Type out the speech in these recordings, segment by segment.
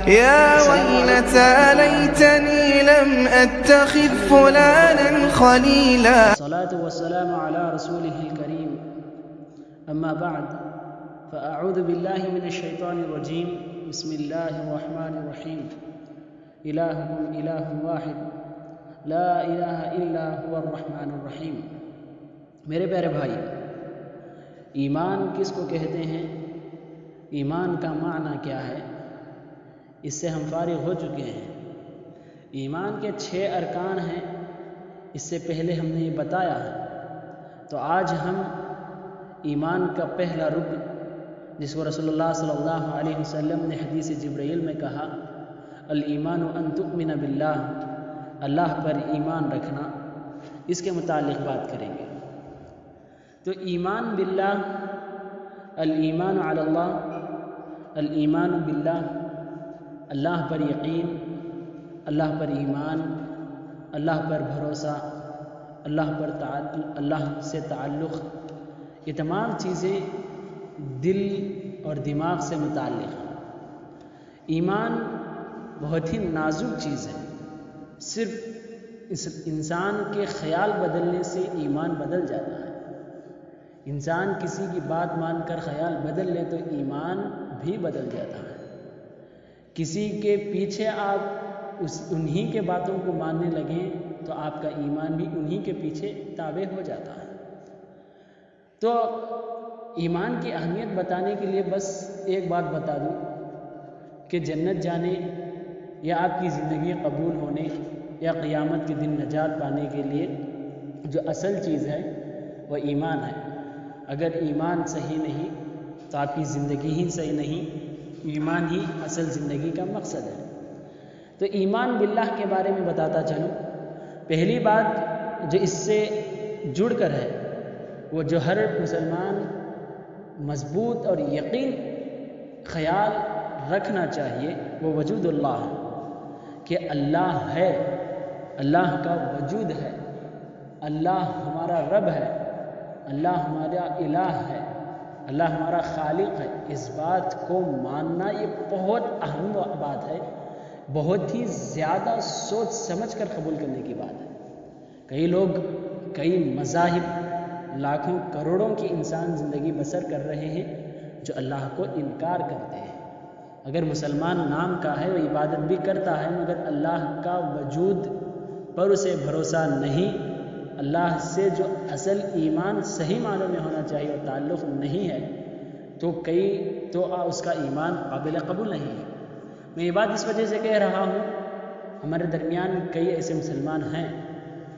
يا ويلتى ليتني لم أتخذ فلانا خليلا. الصلاة والسلام على رسوله الكريم. أما بعد فأعوذ بالله من الشيطان الرجيم. بسم الله الرحمن الرحيم. إلهكم إله واحد لا إله إلا هو الرحمن الرحیم. میرے پیارے بھائی، ایمان کس کو کہتے ہیں؟ ایمان کا معنی کیا ہے؟ اس سے ہم فارغ ہو چکے ہیں. ایمان کے 6 ارکان ہیں، اس سے پہلے ہم نے یہ بتایا ہے. تو آج ہم ایمان کا پہلا رکن، جس کو رسول اللہ صلی اللہ علیہ وسلم نے حدیث جبرائیل میں کہا الایمان ان تؤمن باللہ، اللہ پر ایمان رکھنا، اس کے متعلق بات کریں گے. تو ایمان باللہ، الایمان علی اللہ، الایمان باللہ، اللہ پر یقین، اللہ پر ایمان، اللہ پر بھروسہ، اللہ سے تعلق، یہ تمام چیزیں دل اور دماغ سے متعلق ہیں. ایمان بہت ہی نازک چیز ہے. صرف اس انسان کے خیال بدلنے سے ایمان بدل جاتا ہے. انسان کسی کی بات مان کر خیال بدل لے تو ایمان بھی بدل جاتا ہے. کسی کے پیچھے آپ انہی کے باتوں کو ماننے لگیں تو آپ کا ایمان بھی انہی کے پیچھے تابع ہو جاتا ہے. تو ایمان کی اہمیت بتانے کے لیے بس ایک بات بتا دوں کہ جنت جانے یا آپ کی زندگی قبول ہونے یا قیامت کے دن نجات پانے کے لیے جو اصل چیز ہے وہ ایمان ہے. اگر ایمان صحیح نہیں تو آپ کی زندگی ہی صحیح نہیں. ایمان ہی اصل زندگی کا مقصد ہے. تو ایمان باللہ کے بارے میں بتاتا چلوں. پہلی بات جو اس سے جڑ کر ہے، وہ جو ہر مسلمان مضبوط اور یقین خیال رکھنا چاہیے، وہ وجود اللہ ہے، کہ اللہ ہے، اللہ کا وجود ہے، اللہ ہمارا رب ہے، اللہ ہمارا الہ ہے، اللہ ہمارا خالق ہے. اس بات کو ماننا یہ بہت اہم بات ہے، بہت ہی زیادہ سوچ سمجھ کر قبول کرنے کی بات ہے. کئی لوگ، کئی مذاہب، لاکھوں کروڑوں کی انسان زندگی بسر کر رہے ہیں جو اللہ کو انکار کرتے ہیں. اگر مسلمان نام کا ہے، وہ عبادت بھی کرتا ہے، مگر اللہ کا وجود پر اسے بھروسہ نہیں، اللہ سے جو اصل ایمان صحیح معنوں میں ہونا چاہیے اور تعلق نہیں ہے، تو اس کا ایمان قابل قبول نہیں ہے. میں یہ بات اس وجہ سے کہہ رہا ہوں، ہمارے درمیان کئی ایسے مسلمان ہیں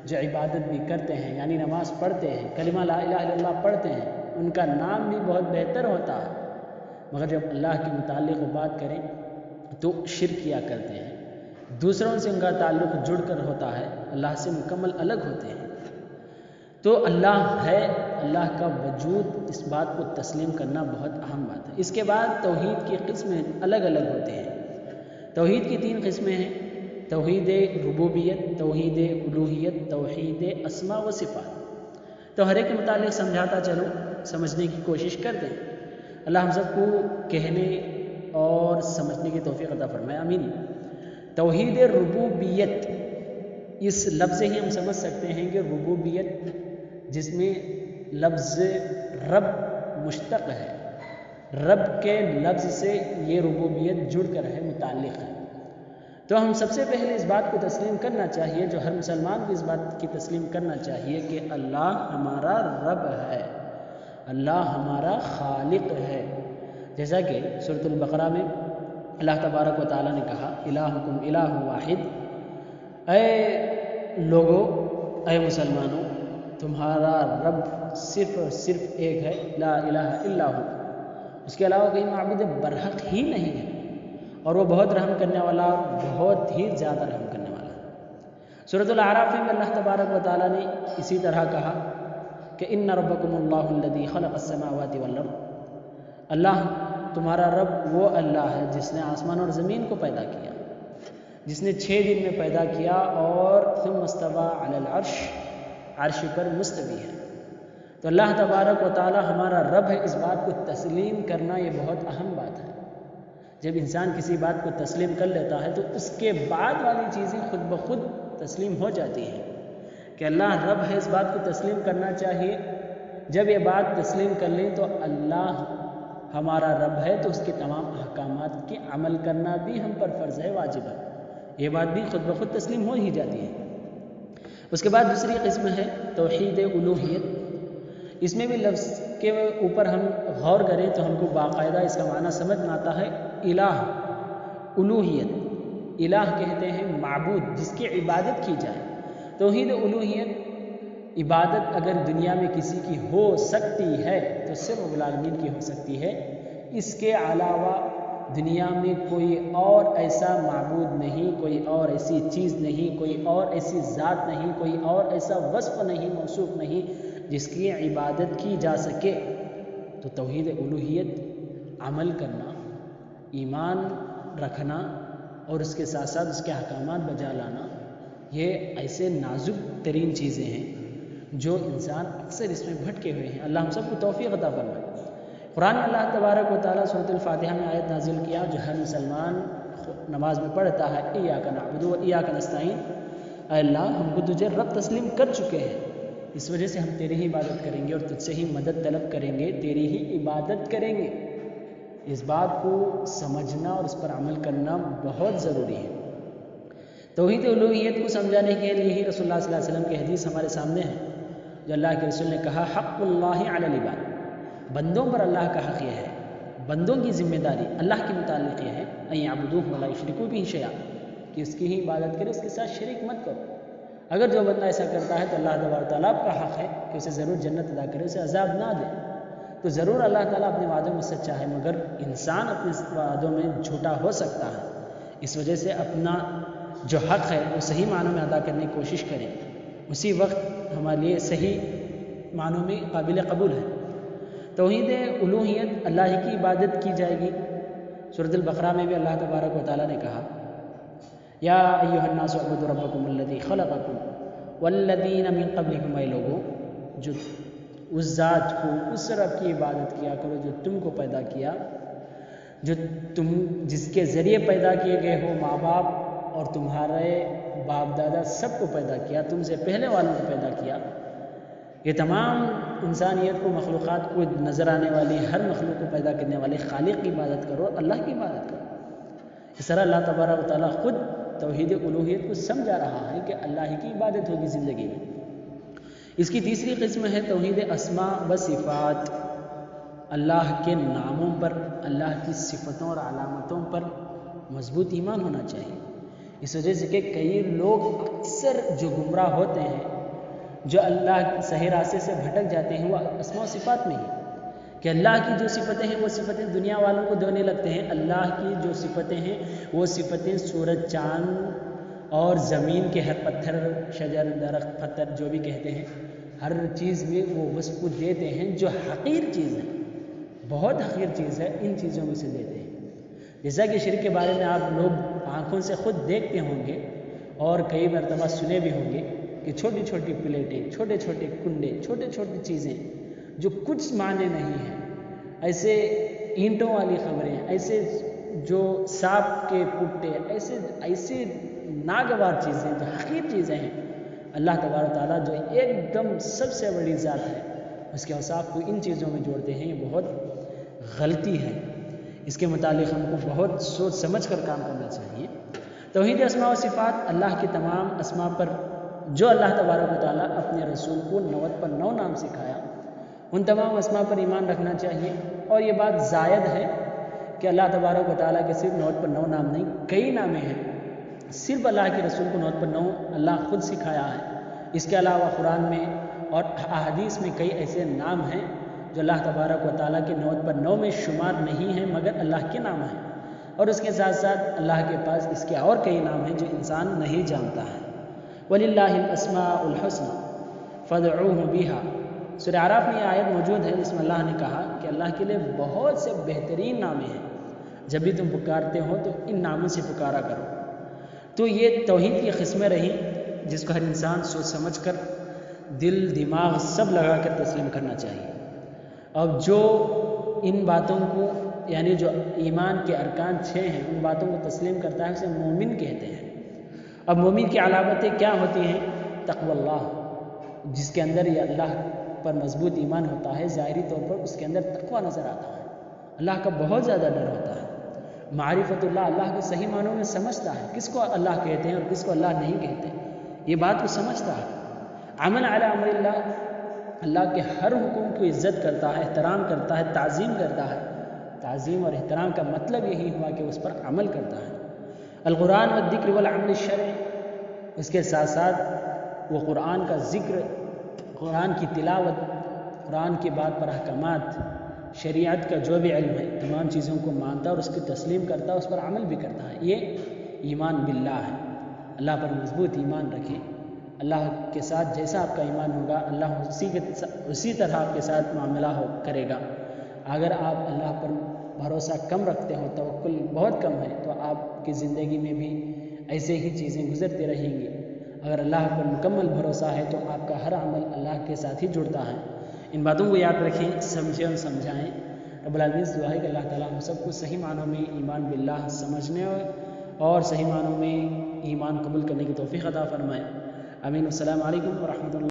جو عبادت بھی کرتے ہیں، یعنی نماز پڑھتے ہیں، کلمہ لا الہ الا اللہ پڑھتے ہیں، ان کا نام بھی بہت بہتر ہوتا ہے، مگر جب اللہ کے متعلق وہ بات کریں تو شرک کیا کرتے ہیں. دوسروں سے ان کا تعلق جڑ کر ہوتا ہے، اللہ سے مکمل الگ ہوتے ہیں. تو اللہ ہے، اللہ کا وجود، اس بات کو تسلیم کرنا بہت اہم بات ہے. اس کے بعد توحید کی قسمیں الگ الگ ہوتے ہیں. توحید کی 3 قسمیں ہیں: توحید ربوبیت، توحید الوہیت، توحید اسماء و صفات. تو ہر ایک کے متعلق سمجھاتا چلوں، سمجھنے کی کوشش کرتے ہیں. اللہ ہم سب کو کہنے اور سمجھنے کی توفیق عطا فرمائے، آمین. توحید ربوبیت، اس لفظ سے ہی ہم سمجھ سکتے ہیں کہ ربوبیت، جس میں لفظ رب مشتق ہے، رب کے لفظ سے یہ ربوبیت جڑ کر ہے، متعلق ہے. تو ہم سب سے پہلے اس بات کو تسلیم کرنا چاہیے، جو ہر مسلمان کو اس بات کی تسلیم کرنا چاہیے کہ اللہ ہمارا رب ہے، اللہ ہمارا خالق ہے. جیسا کہ سورۃ البقرہ میں اللہ تبارک و تعالیٰ نے کہا الہکم الہ واحد، اے لوگو، اے مسلمانوں، تمہارا رب صرف اور صرف ایک ہے، لا الہ الا ہو، اس کے علاوہ کوئی معبود برحق ہی نہیں ہے، اور وہ بہت رحم کرنے والا، بہت ہی زیادہ رحم کرنے والا. سورۃ الاعراف میں اللہ تبارک و تعالیٰ نے اسی طرح کہا کہ ان ربکم اللہ الذی خلق السماوات والارض، اللہ تمہارا رب وہ اللہ ہے جس نے آسمان اور زمین کو پیدا کیا، جس نے 6 دن میں پیدا کیا، اور ثم استوى علی العرش، عرش پر مستوی ہے. تو اللہ تبارک و تعالی ہمارا رب ہے، اس بات کو تسلیم کرنا یہ بہت اہم بات ہے. جب انسان کسی بات کو تسلیم کر لیتا ہے تو اس کے بعد والی چیزیں خود بخود تسلیم ہو جاتی ہیں کہ اللہ رب ہے، اس بات کو تسلیم کرنا چاہیے۔ جب یہ بات تسلیم کر لیں تو اللہ ہمارا رب ہے، تو اس کے تمام احکامات کے عمل کرنا بھی ہم پر فرض ہے، واجب ہے، یہ بات بھی خود بخود تسلیم ہو ہی جاتی ہے۔ اس کے بعد دوسری قسم ہے توحید الوہیت۔ اس میں بھی لفظ کے اوپر ہم غور کریں تو ہم کو باقاعدہ اس کا معنی سمجھ میں آتا ہے الہ، الوہیت۔ الہ کہتے ہیں معبود جس کی عبادت کی جائے۔ توحید الوہیت، عبادت اگر دنیا میں کسی کی ہو سکتی ہے تو صرف رب العالمین کی ہو سکتی ہے، اس کے علاوہ دنیا میں کوئی اور ایسا معبود نہیں، کوئی اور ایسی چیز نہیں، کوئی اور ایسی ذات نہیں، کوئی اور ایسا وصف نہیں، موصوف نہیں جس کی عبادت کی جا سکے۔ تو توحید الوہیت عمل کرنا، ایمان رکھنا اور اس کے ساتھ ساتھ اس کے احکامات بجا لانا، یہ ایسے نازک ترین چیزیں ہیں جو انسان اکثر اس میں بھٹکے ہوئے ہیں۔ اللہ ہم سب کو توفیق عطا فرمائے۔ قرآن میں اللہ تبارک و تعالیٰ سورۃ الفاتحہ میں آیت نازل کیا جو ہر مسلمان نماز میں پڑھتا ہے، ایاک نعبد و ایاک نستعین، اے اللہ ہم کو تجھے رب تسلیم کر چکے ہیں، اس وجہ سے ہم تیری ہی عبادت کریں گے اور تجھ سے ہی مدد طلب کریں گے، تیری ہی عبادت کریں گے۔ اس بات کو سمجھنا اور اس پر عمل کرنا بہت ضروری ہے۔ توحید الوہیت کو سمجھانے کے لیے ہی رسول اللہ صلی اللہ علیہ وسلم کی حدیث ہمارے سامنے ہے، جو اللہ کے رسول نے کہا حق اللہ علی العباد، بندوں پر اللہ کا حق یہ ہے، بندوں کی ذمہ داری اللہ کے متعلق یہ ہے، ان یعبدوہ ولا یشرکوا بہ شیئا، کہ اس کی ہی عبادت کرے، اس کے ساتھ شریک مت کرو۔ اگر جو بندہ ایسا کرتا ہے تو اللہ تبارک و تعالیٰ کا حق ہے کہ اسے ضرور جنت عطا کرے، اسے عذاب نہ دے۔ تو ضرور اللہ تعالیٰ اپنے وعدوں میں سچا ہے، مگر انسان اپنے وعدوں میں جھوٹا ہو سکتا ہے، اس وجہ سے اپنا جو حق ہے وہ صحیح معنوں میں ادا کرنے کی کوشش کریں، اسی وقت ہمارے لیے صحیح معنوں میں قابل قبول ہے۔ توحید الوہیت، اللہ ہی کی عبادت کی جائے گی۔ سورۃ البقرہ میں بھی اللہ تبارک و تعالیٰ نے کہا یا ایھا الناس اعبدوا ربکم الذی خلقکم والذین من قبلکم، اے لوگوں جو اس ذات کو، اس رب کی عبادت کیا کرو جو تم کو پیدا کیا، جو تم جس کے ذریعے پیدا کیے گئے ہو، ماں باپ اور تمہارے باپ دادا سب کو پیدا کیا، تم سے پہلے والوں کو پیدا کیا۔ یہ تمام انسانیت کو، مخلوقات کو، نظر آنے والی ہر مخلوق کو پیدا کرنے والے خالق کی عبادت کرو، اللہ کی عبادت کرو۔ اس طرح اللہ تبارک و تعالیٰ خود توحید الوہیت کو سمجھا رہا ہے کہ اللہ ہی کی عبادت ہوگی زندگی میں۔ اس کی تیسری قسم ہے توحید اسماء و صفات، اللہ کے ناموں پر، اللہ کی صفتوں اور علامتوں پر مضبوط ایمان ہونا چاہیے۔ اس وجہ سے کہ کئی لوگ اکثر جو گمراہ ہوتے ہیں، جو اللہ کے صحیح راستے سے بھٹک جاتے ہیں، وہ اسماء و صفات میں ہی، کہ اللہ کی جو صفتیں ہیں وہ صفتیں دنیا والوں کو دینے لگتے ہیں، اللہ کی جو صفتیں ہیں وہ صفتیں سورج، چاند اور زمین کے ہر پتھر، شجر، درخت، پتھر جو بھی کہتے ہیں، ہر چیز میں وہ وصف کو دیتے ہیں جو حقیر چیز ہے، بہت حقیر چیز ہے، ان چیزوں میں سے دیتے ہیں۔ جیسا کہ شرک کے بارے میں آپ لوگ آنکھوں سے خود دیکھتے ہوں گے اور کئی مرتبہ سنے بھی ہوں گے کہ چھوٹی چھوٹی پلیٹیں، چھوٹے چھوٹے کنڈے، چھوٹی چھوٹی چیزیں جو کچھ معنی نہیں ہیں، ایسے اینٹوں والی خبریں، ایسے جو سانپ کے پٹے، ایسے ناگوار چیزیں جو حقیر چیزیں ہیں، اللہ تبارک تعالیٰ جو ایک دم سب سے بڑی ذات ہے، اس کے اوصاف کو ان چیزوں میں جوڑتے ہیں، یہ بہت غلطی ہے۔ اس کے متعلق ہم کو بہت سوچ سمجھ کر کام کرنا چاہیے۔ توحید اسماء و صفات، اللہ کے تمام اسماء پر جو اللہ تبارک و تعالیٰ اپنے رسول کو 90 پر 9 نام سکھایا، ان تمام اسماء پر ایمان رکھنا چاہیے۔ اور یہ بات زائد ہے کہ اللہ تبارک و تعالیٰ کے صرف 90 پر 9 نام نہیں، کئی نامیں ہیں، صرف اللہ کے رسول کو 90 پر 9 اللہ خود سکھایا ہے۔ اس کے علاوہ قرآن میں اور احادیث میں کئی ایسے نام ہیں جو اللہ تبارک و تعالیٰ کے 90 پر 9 میں شمار نہیں ہیں، مگر اللہ کے نام ہیں۔ اور اس کے ساتھ ساتھ اللہ کے پاس اس کے اور کئی نام ہیں جو انسان نہیں جانتا ہے۔ وَلِلَّهِ الْأَسْمَاءُ الْحُسْنَى فَادْعُوهُ بِهَا، سورہ اعراف میں یہ آیت موجود ہے جس میں اللہ نے کہا کہ اللہ کے لیے بہت سے بہترین نام ہیں، جب بھی تم پکارتے ہو تو ان ناموں سے پکارا کرو۔ تو یہ توحید کی قسمیں رہی جس کو ہر انسان سوچ سمجھ کر، دل دماغ سب لگا کر تسلیم کرنا چاہیے۔ اب جو ان باتوں کو یعنی جو ایمان کے ارکان 6 ہیں ان باتوں کو تسلیم کرتا ہے اسے مومن کہتے ہیں۔ اب مومن کی علامتیں کیا ہوتی ہیں؟ تقوی اللہ، جس کے اندر یہ اللہ پر مضبوط ایمان ہوتا ہے، ظاہری طور پر اس کے اندر تقوی نظر آتا ہے، اللہ کا بہت زیادہ ڈر ہوتا ہے۔ معرفت اللہ، اللہ کو صحیح معنوں میں سمجھتا ہے، کس کو اللہ کہتے ہیں اور کس کو اللہ نہیں کہتے، یہ بات کو سمجھتا ہے۔ عمل علی امر اللہ، اللہ کے ہر حکم کو عزت کرتا ہے، احترام کرتا ہے، تعظیم کرتا ہے۔ تعظیم اور احترام کا مطلب یہی ہوا کہ اس پر عمل کرتا ہے۔ القرآن والذکر والعمل الشرعی، اس کے ساتھ ساتھ وہ قرآن کا ذکر، قرآن کی تلاوت، قرآن کی بات پر احکامات، شریعت کا جو بھی علم ہے، تمام چیزوں کو مانتا اور اس کی تسلیم کرتا ہے، اس پر عمل بھی کرتا ہے۔ یہ ایمان باللہ ہے۔ اللہ پر مضبوط ایمان رکھیں۔ اللہ کے ساتھ جیسا آپ کا ایمان ہوگا، اللہ اسی طرح آپ کے ساتھ معاملہ کرے گا۔ اگر آپ اللہ پر بھروسہ کم رکھتے ہو، توکل بہت کم ہے، تو آپ کی زندگی میں بھی ایسے ہی چیزیں گزرتی رہیں گی۔ اگر اللہ پر مکمل بھروسہ ہے تو آپ کا ہر عمل اللہ کے ساتھ ہی جڑتا ہے۔ ان باتوں کو یاد رکھیں، سمجھیں اور سمجھائیں۔ رب العالمین سے دعا ہے کہ اللہ تعالیٰ ہم سب کو صحیح معنوں میں ایمان باللہ سمجھنے اور صحیح معنوں میں ایمان قبول کرنے کی توفیق عطا فرمائے۔ آمین۔ السلام علیکم ورحمۃ اللہ۔